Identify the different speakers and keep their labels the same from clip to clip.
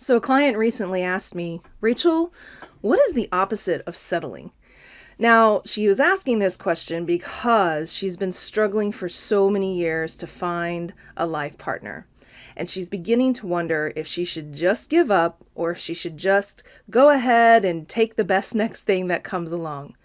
Speaker 1: So a client recently asked me, Rachel, what is the opposite of settling? Now, she was asking this question because she's been struggling for so many years to find a life partner. And she's beginning to wonder if she should just give up or if she should just go ahead and take the best next thing that comes along.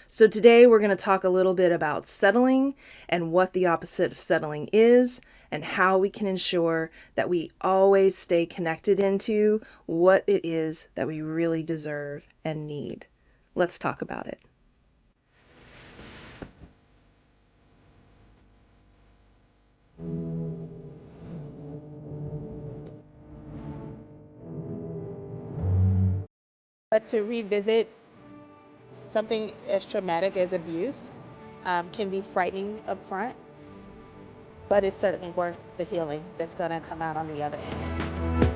Speaker 1: So today we're going to talk a little bit about settling and what the opposite of settling is and how we can ensure that we always stay connected into what it is that we really deserve and need. Let's talk about it.
Speaker 2: But to revisit something as traumatic as abuse can be frightening up front, but it's certainly worth the healing that's going to come out on the other end.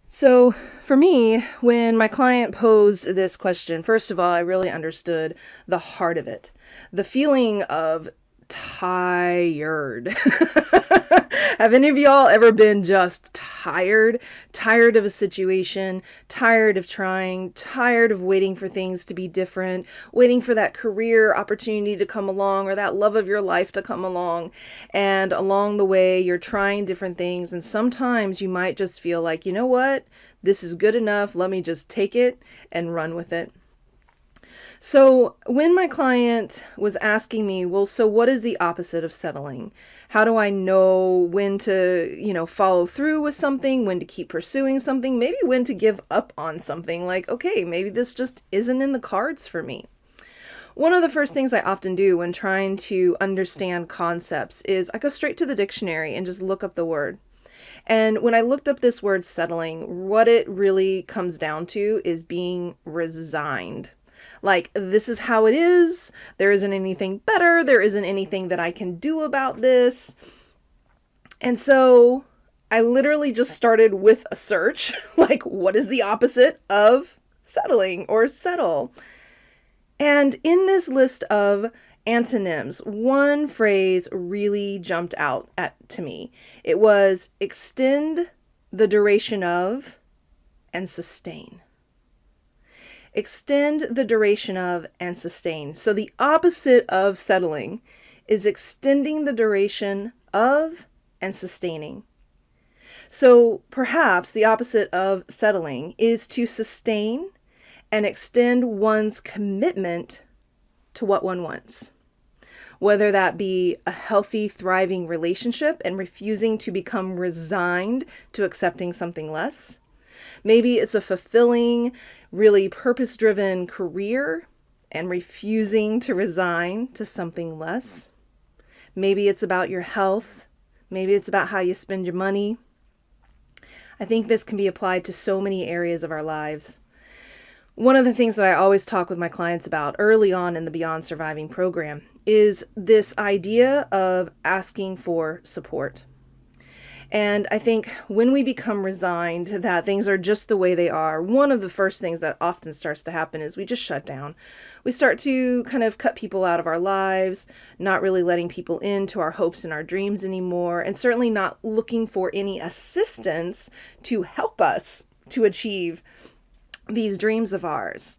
Speaker 1: So, for me, when my client posed this question, first of all, I really understood the heart of it. The feeling of tired. Have any of y'all ever been just tired? Tired of a situation, tired of trying, tired of waiting for things to be different, waiting for that career opportunity to come along or that love of your life to come along. And along the way, you're trying different things. And sometimes you might just feel like, you know what? This is good enough. Let me just take it and run with it. So when my client was asking me, well, so what is the opposite of settling? How do I know when to, follow through with something, when to keep pursuing something, maybe when to give up on something? Like, okay, maybe this just isn't in the cards for me. One of the first things I often do when trying to understand concepts is I go straight to the dictionary and just look up the word. And when I looked up this word settling, what it really comes down to is being resigned. Like, this is how it is. There isn't anything better. There isn't anything that I can do about this. And so I literally just started with a search, like, what is the opposite of settling or settle? And in this list of antonyms, one phrase really jumped out to me. It was extend the duration of and sustain. Extend the duration of and sustain. So the opposite of settling is extending the duration of and sustaining. So perhaps the opposite of settling is to sustain and extend one's commitment to what one wants. Whether that be a healthy, thriving relationship and refusing to become resigned to accepting something less. Maybe it's a fulfilling, really purpose-driven career and refusing to resign to something less. Maybe it's about your health. Maybe it's about how you spend your money. I think this can be applied to so many areas of our lives. One of the things that I always talk with my clients about early on in the Beyond Surviving program is this idea of asking for support. And I think when we become resigned that things are just the way they are, one of the first things that often starts to happen is we just shut down. We start to kind of cut people out of our lives, not really letting people into our hopes and our dreams anymore, and certainly not looking for any assistance to help us to achieve these dreams of ours.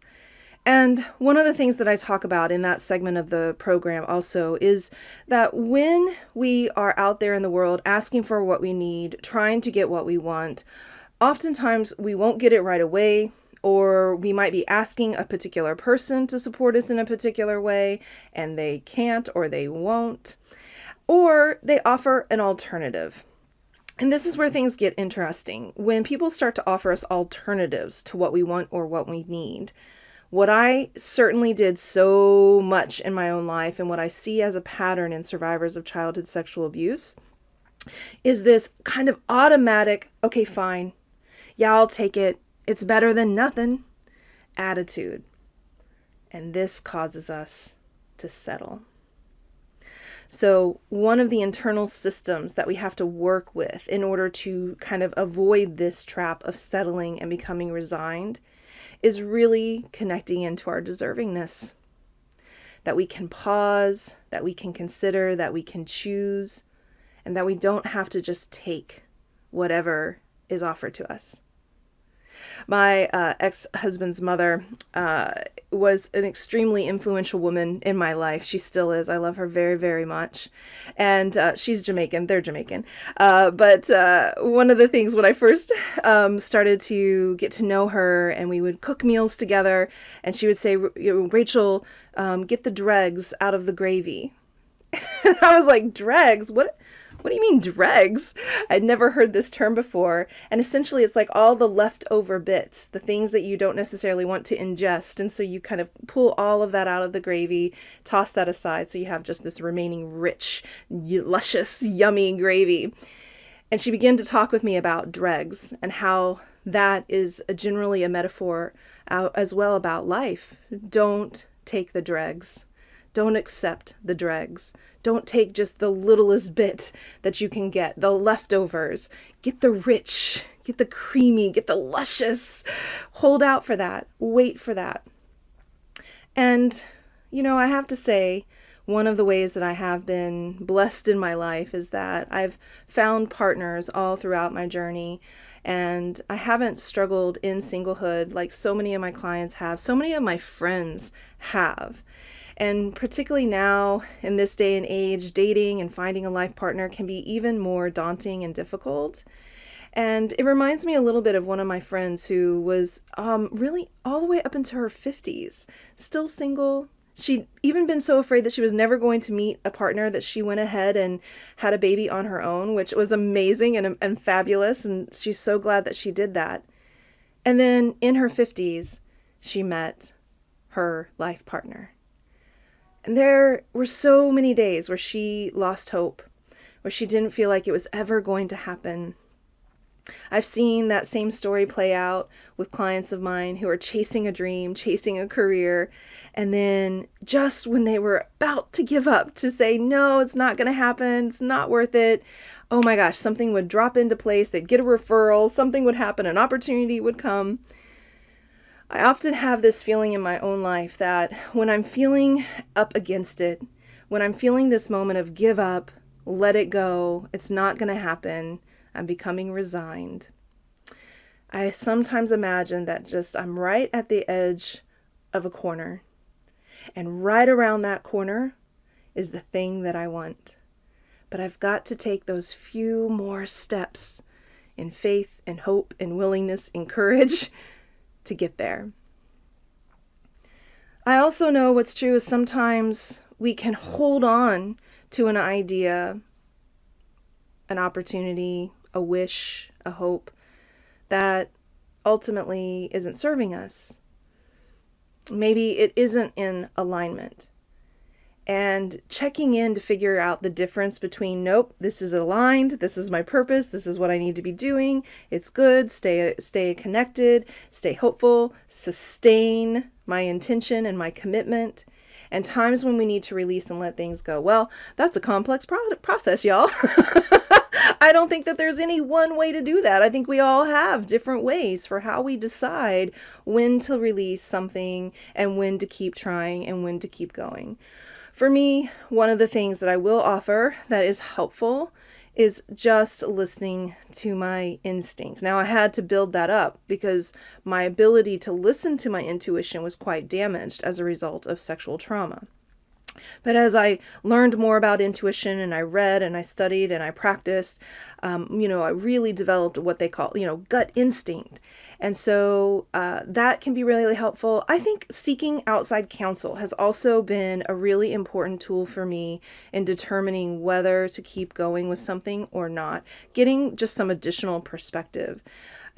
Speaker 1: And one of the things that I talk about in that segment of the program also is that when we are out there in the world asking for what we need, trying to get what we want, oftentimes we won't get it right away, or we might be asking a particular person to support us in a particular way, and they can't or they won't, or they offer an alternative. And this is where things get interesting. When people start to offer us alternatives to what we want or what we need, what I certainly did so much in my own life and what I see as a pattern in survivors of childhood sexual abuse is this kind of automatic, okay, fine, yeah, I'll take it, it's better than nothing attitude. And this causes us to settle. So one of the internal systems that we have to work with in order to kind of avoid this trap of settling and becoming resigned is really connecting into our deservingness. that we can pause, that we can consider, that we can choose, and that we don't have to just take whatever is offered to us. My ex-husband's mother was an extremely influential woman in my life. She still is. I love her very, very much. And she's Jamaican. They're Jamaican. But one of the things when I first started to get to know her, and we would cook meals together, and she would say, Rachel, get the dregs out of the gravy. And I was like, dregs? What do you mean dregs? I'd never heard this term before. And essentially it's like all the leftover bits, the things that you don't necessarily want to ingest. And so you kind of pull all of that out of the gravy, toss that aside, so you have just this remaining rich, luscious, yummy gravy. And she began to talk with me about dregs and how that is generally a metaphor as well about life. Don't take the dregs. Don't accept the dregs. Don't take just the littlest bit that you can get, the leftovers. Get the rich, get the creamy, get the luscious. Hold out for that. Wait for that. And, I have to say, one of the ways that I have been blessed in my life is that I've found partners all throughout my journey, and I haven't struggled in singlehood like so many of my clients have, so many of my friends have. And particularly now, in this day and age, dating and finding a life partner can be even more daunting and difficult. And it reminds me a little bit of one of my friends who was really all the way up into her 50s, still single. She'd even been so afraid that she was never going to meet a partner that she went ahead and had a baby on her own, which was amazing and fabulous. And she's so glad that she did that. And then in her 50s, she met her life partner. And there were so many days where she lost hope, where she didn't feel like it was ever going to happen. I've seen that same story play out with clients of mine who are chasing a dream, chasing a career, and then just when they were about to give up, to say, no, it's not going to happen, it's not worth it, oh my gosh, something would drop into place, they'd get a referral, something would happen, an opportunity would come. I often have this feeling in my own life that when I'm feeling up against it, when I'm feeling this moment of give up, let it go, it's not going to happen, I'm becoming resigned, I sometimes imagine that just I'm right at the edge of a corner, and right around that corner is the thing that I want. But I've got to take those few more steps in faith and hope and willingness and courage to get there. I also know what's true is sometimes we can hold on to an idea, an opportunity, a wish, a hope that ultimately isn't serving us. Maybe it isn't in alignment. And checking in to figure out the difference between, nope, this is aligned, this is my purpose, this is what I need to be doing, it's good, stay connected, stay hopeful, sustain my intention and my commitment, and times when we need to release and let things go. Well, that's a complex process, y'all. I don't think that there's any one way to do that. I think we all have different ways for how we decide when to release something and when to keep trying and when to keep going. For me, one of the things that I will offer that is helpful is just listening to my instincts. Now, I had to build that up because my ability to listen to my intuition was quite damaged as a result of sexual trauma. But as I learned more about intuition and I read and I studied and I practiced, I really developed what they call, gut instinct. And so that can be really helpful. I think seeking outside counsel has also been a really important tool for me in determining whether to keep going with something or not, getting just some additional perspective.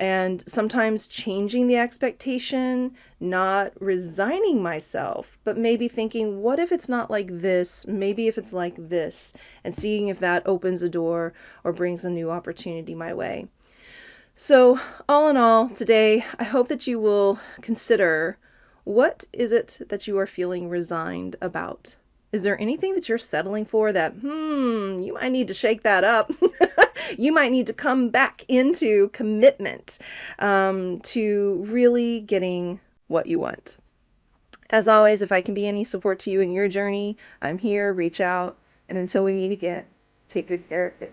Speaker 1: And sometimes changing the expectation, not resigning myself, but maybe thinking, what if it's not like this? Maybe if it's like this, and seeing if that opens a door or brings a new opportunity my way. So all in all, today, I hope that you will consider, what is it that you are feeling resigned about? Is there anything that you're settling for that, you might need to shake that up? You might need to come back into commitment to really getting what you want. As always, if I can be any support to you in your journey, I'm here. Reach out. And until we meet again, take good care of it.